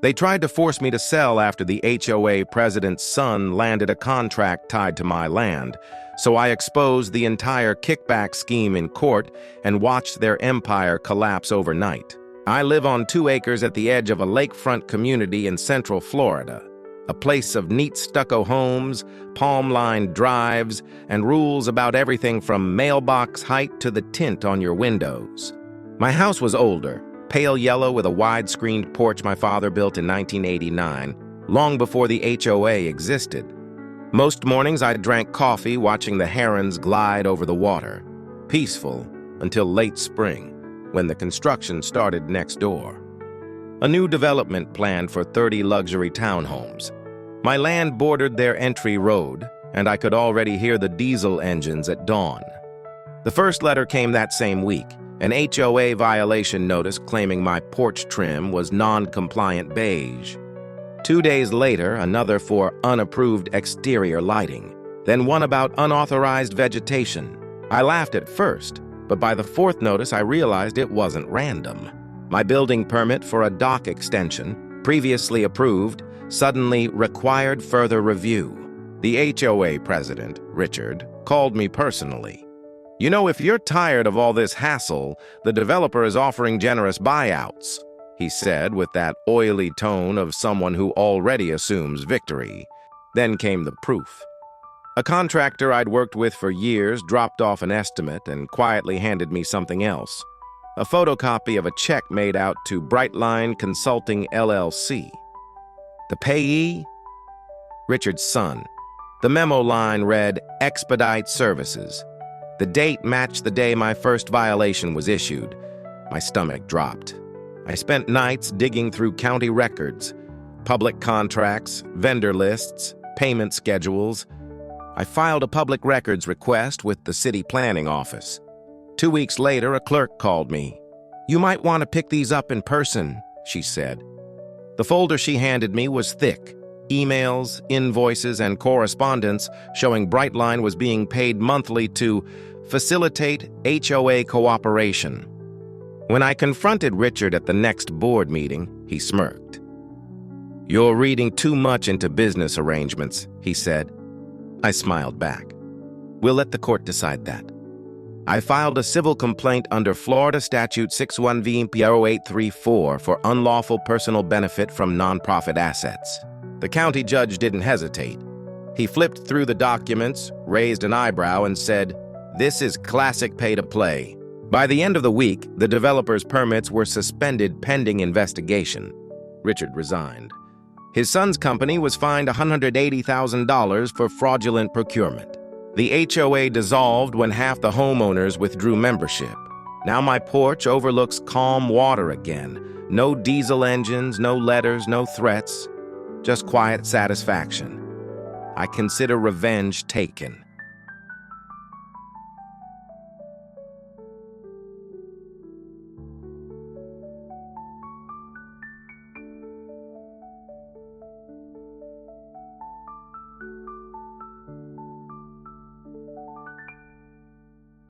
They tried to force me to sell after the HOA president's son landed a contract tied to my land, so I exposed the entire kickback scheme in court and watched their empire collapse overnight. I live on 2 acres at the edge of a lakefront community in central Florida, a place of neat stucco homes, palm-lined drives, and rules about everything from mailbox height to the tint on your windows. My house was older, pale yellow with a wide-screened porch my father built in 1989, long before the HOA existed. Most mornings I drank coffee watching the herons glide over the water, peaceful until late spring, when the construction started next door. A new development planned for 30 luxury townhomes. My land bordered their entry road, and I could already hear the diesel engines at dawn. The first letter came that same week, an HOA violation notice claiming my porch trim was non-compliant beige. 2 days later, another for unapproved exterior lighting, then one about unauthorized vegetation. I laughed at first, but by the 4th notice I realized it wasn't random. My building permit for a dock extension, previously approved, suddenly required further review. The HOA president, Richard, called me personally. "You know, if you're tired of all this hassle, the developer is offering generous buyouts," he said with that oily tone of someone who already assumes victory. Then came the proof. A contractor I'd worked with for years dropped off an estimate and quietly handed me something else. A photocopy of a check made out to Brightline Consulting LLC. The payee? Richard's son. The memo line read, "Expedite Services." The date matched the day my first violation was issued. My stomach dropped. I spent nights digging through county records, public contracts, vendor lists, payment schedules. I filed a public records request with the city planning office. 2 weeks later, a clerk called me. "You might want to pick these up in person," she said. The folder she handed me was thick. Emails, invoices, and correspondence showing Brightline was being paid monthly to facilitate HOA cooperation. When I confronted Richard at the next board meeting, he smirked. "You're reading too much into business arrangements," he said. I smiled back. "We'll let the court decide that." I filed a civil complaint under Florida Statute 61V0834 for unlawful personal benefit from nonprofit assets. The county judge didn't hesitate. He flipped through the documents, raised an eyebrow, and said, "This is classic pay-to-play." By the end of the week, the developer's permits were suspended pending investigation. Richard resigned. His son's company was fined $180,000 for fraudulent procurement. The HOA dissolved when half the homeowners withdrew membership. Now my porch overlooks calm water again. No diesel engines, no letters, no threats, just quiet satisfaction. I consider revenge taken.